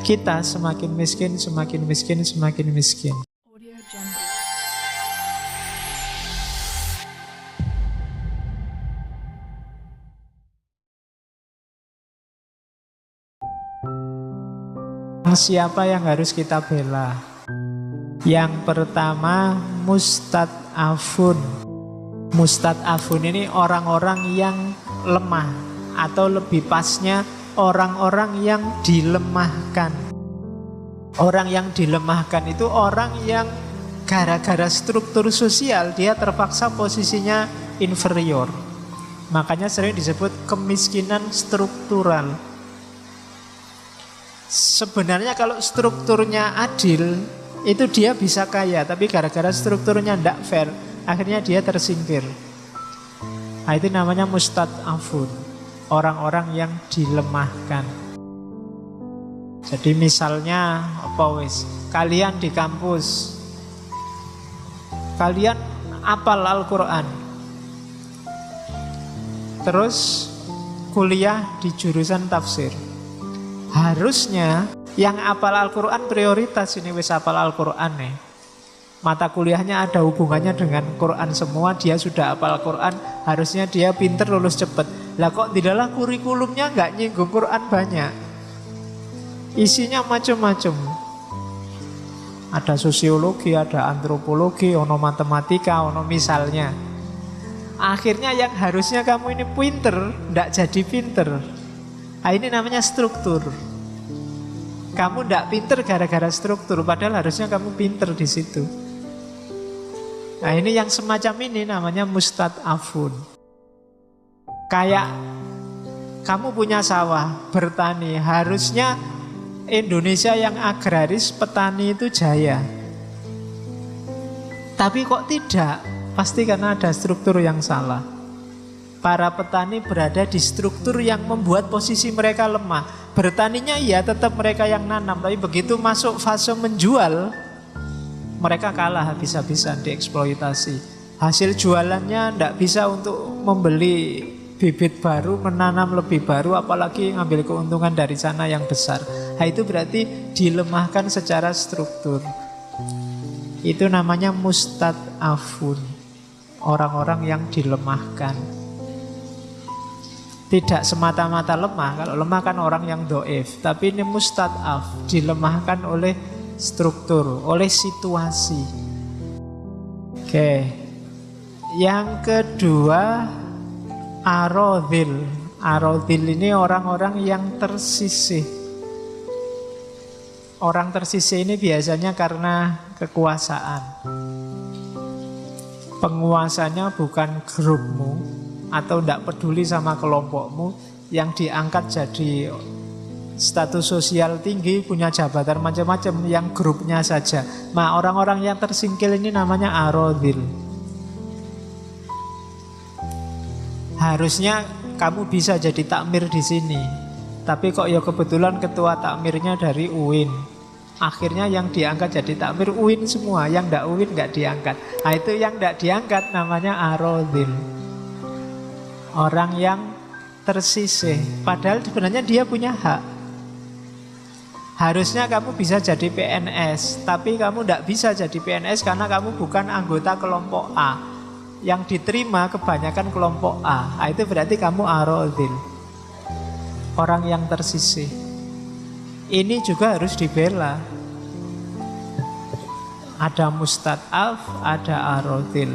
kita semakin miskin, semakin miskin, semakin miskin. Audio Jungle. Siapa yang harus kita bela? Yang pertama, mustad'afun. Mustad'afun ini orang-orang yang lemah, atau lebih pasnya orang-orang yang dilemahkan. Orang yang dilemahkan itu orang yang gara-gara struktur sosial dia terpaksa posisinya inferior. Makanya sering disebut kemiskinan struktural. Sebenarnya kalau strukturnya adil, itu dia bisa kaya, tapi gara-gara strukturnya tidak fair, akhirnya dia tersingkir. Nah, itu namanya mustad'afun, orang-orang yang dilemahkan. Jadi misalnya kalian di kampus, kalian hafal Al-Quran, terus kuliah di jurusan tafsir. Harusnya yang hafal Al-Quran prioritas, ini wis hafal Al-Quran nih. Mata kuliahnya ada hubungannya dengan Quran semua, dia sudah hafal Quran, harusnya dia pinter lulus cepet. Lah kok di dalam kurikulumnya nggak nyinggung Quran banyak, isinya macam-macam. Ada sosiologi, ada antropologi, ono matematika, ono misalnya. Akhirnya yang harusnya kamu ini pinter, nggak jadi pinter. Nah, ini namanya struktur. Kamu nggak pinter gara-gara struktur, padahal harusnya kamu pinter di situ. Nah, ini yang semacam ini namanya mustad'afun. Kayak kamu punya sawah, bertani, harusnya Indonesia yang agraris, petani itu jaya. Tapi kok tidak? Pasti karena ada struktur yang salah. Para petani berada di struktur yang membuat posisi mereka lemah. Bertaninya iya tetap mereka yang nanam, tapi begitu masuk fase menjual, mereka kalah habis-habisan, dieksploitasi. Hasil jualannya tidak bisa untuk membeli bibit baru, menanam lebih baru, apalagi ngambil keuntungan dari sana yang besar. Nah, itu berarti dilemahkan secara struktur. Itu namanya mustad'afun, orang-orang yang dilemahkan. Tidak semata-mata lemah, kalau lemah kan orang yang do'if. Tapi ini mustad'af, dilemahkan oleh struktur, oleh situasi. Oke. Yang kedua, arodhil. Arodhil ini orang-orang yang tersisih. Orang tersisih ini biasanya karena kekuasaan. Penguasanya bukan grupmu, atau tidak peduli sama kelompokmu, yang diangkat jadi status sosial tinggi, punya jabatan macam-macam, yang grupnya saja. Nah, orang-orang yang tersingkil ini namanya arodhil. Harusnya kamu bisa jadi takmir di sini, tapi kok ya kebetulan ketua takmirnya dari UIN. Akhirnya yang diangkat jadi takmir UIN semua, yang tidak UIN nggak diangkat. Nah, itu yang tidak diangkat namanya arodhil. Orang yang tersisih, padahal sebenarnya dia punya hak. Harusnya kamu bisa jadi PNS, tapi kamu tidak bisa jadi PNS karena kamu bukan anggota kelompok A. Yang diterima kebanyakan kelompok A. Nah, itu berarti kamu arodhil, orang yang tersisih. Ini juga harus dibela. Ada mustad'af, ada arodhil.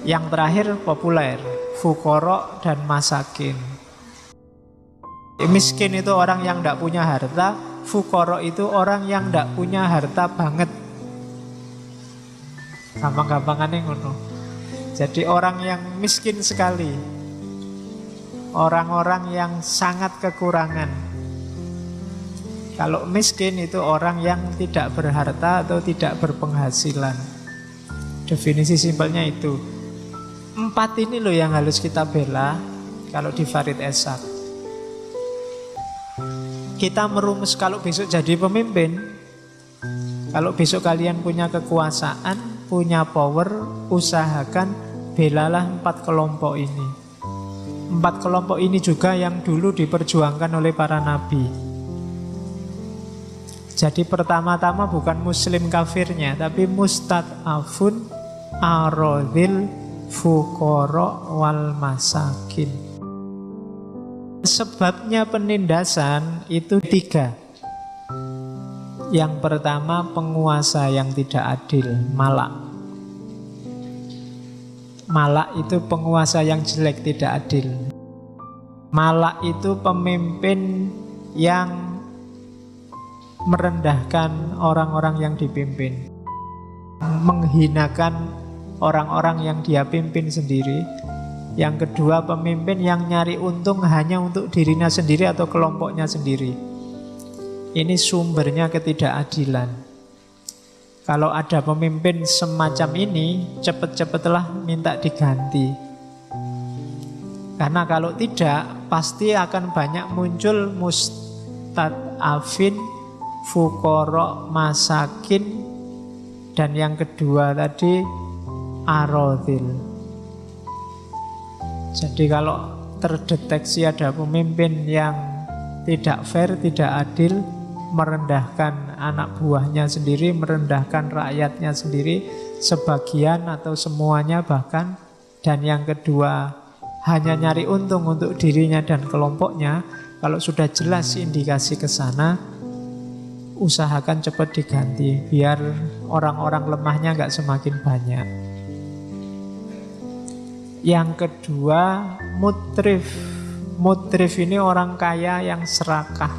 Yang terakhir populer, fuqara dan masakin. Miskin itu orang yang tidak punya harta, fuqara itu orang yang tidak punya harta banget. Gampang-gampangannya ngono. Jadi orang yang miskin sekali, orang-orang yang sangat kekurangan. Kalau miskin itu orang yang tidak berharta atau tidak berpenghasilan. Definisi simpelnya itu. 4 ini loh yang harus kita bela kalau di Farid Eshad. Kita merumus kalau besok jadi pemimpin, kalau besok kalian punya kekuasaan, punya power, usahakan belalah 4 kelompok ini. 4 kelompok ini juga yang dulu diperjuangkan oleh para nabi. Jadi pertama-tama bukan muslim kafirnya, tapi mustad'afun aradhil fuqara wal masakin. Sebabnya penindasan itu 3. Yang pertama, penguasa yang tidak adil, malak. Malak itu penguasa yang jelek, tidak adil. Malak itu pemimpin yang merendahkan orang-orang yang dipimpin, menghinakan orang-orang yang dia pimpin sendiri. Yang kedua, pemimpin yang nyari untung hanya untuk dirinya sendiri atau kelompoknya sendiri. Ini sumbernya ketidakadilan. Kalau ada pemimpin semacam ini, cepet-cepetlah minta diganti. Karena kalau tidak, pasti akan banyak muncul mustad'afin, fuqara, masakin, dan yang kedua tadi aradhil. Jadi kalau terdeteksi ada pemimpin yang tidak fair, tidak adil, merendahkan anak buahnya sendiri, merendahkan rakyatnya sendiri, sebagian atau semuanya bahkan, dan yang kedua hanya nyari untung untuk dirinya dan kelompoknya, kalau sudah jelas indikasi ke sana, usahakan cepat diganti biar orang-orang lemahnya nggak semakin banyak. Yang kedua, mutrif. Mutrif ini orang kaya yang serakah.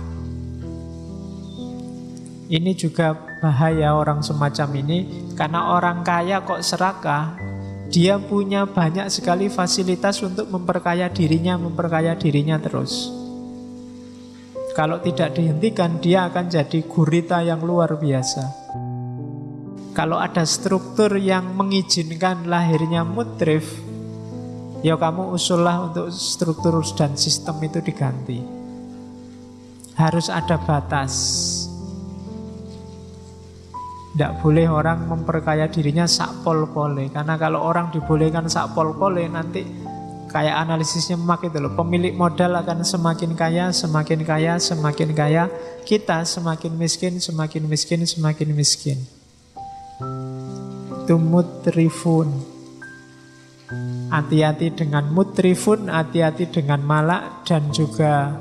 Ini juga bahaya orang semacam ini, karena orang kaya kok serakah, dia punya banyak sekali fasilitas untuk memperkaya dirinya terus. Kalau tidak dihentikan, dia akan jadi gurita yang luar biasa. Kalau ada struktur yang mengizinkan lahirnya mutrif, ya kamu usullah untuk struktur dan sistem itu diganti. Harus ada batas. Tidak boleh orang memperkaya dirinya sakpol-pole. Karena kalau orang dibolehkan sakpol-pole, nanti kayak analisisnya Mark itu loh, pemilik modal akan semakin kaya, semakin kaya, semakin kaya. Kita semakin miskin, semakin miskin, semakin miskin. Itu mutrifun. Hati-hati dengan mutrifun, hati-hati dengan malak, dan juga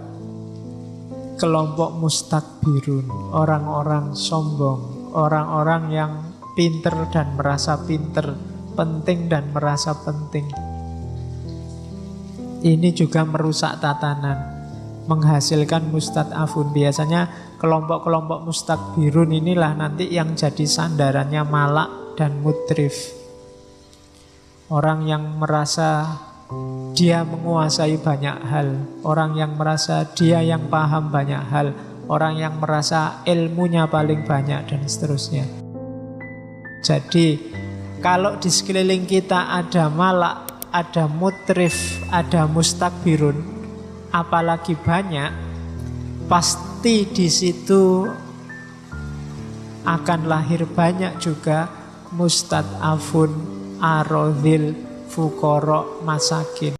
kelompok mustakbirun, orang-orang sombong, orang-orang yang pinter dan merasa pinter, penting dan merasa penting. Ini juga merusak tatanan, menghasilkan mustad'afun. Biasanya kelompok-kelompok mustakbirun inilah nanti yang jadi sandarannya malak dan mutrif. Orang yang merasa dia menguasai banyak hal, orang yang merasa dia yang paham banyak hal, orang yang merasa ilmunya paling banyak, dan seterusnya. Jadi kalau di sekeliling kita ada malak, ada mutrif, ada mustakbirun, apalagi banyak, pasti di situ akan lahir banyak juga mustad'afun, aradhil, fuqara, masakin.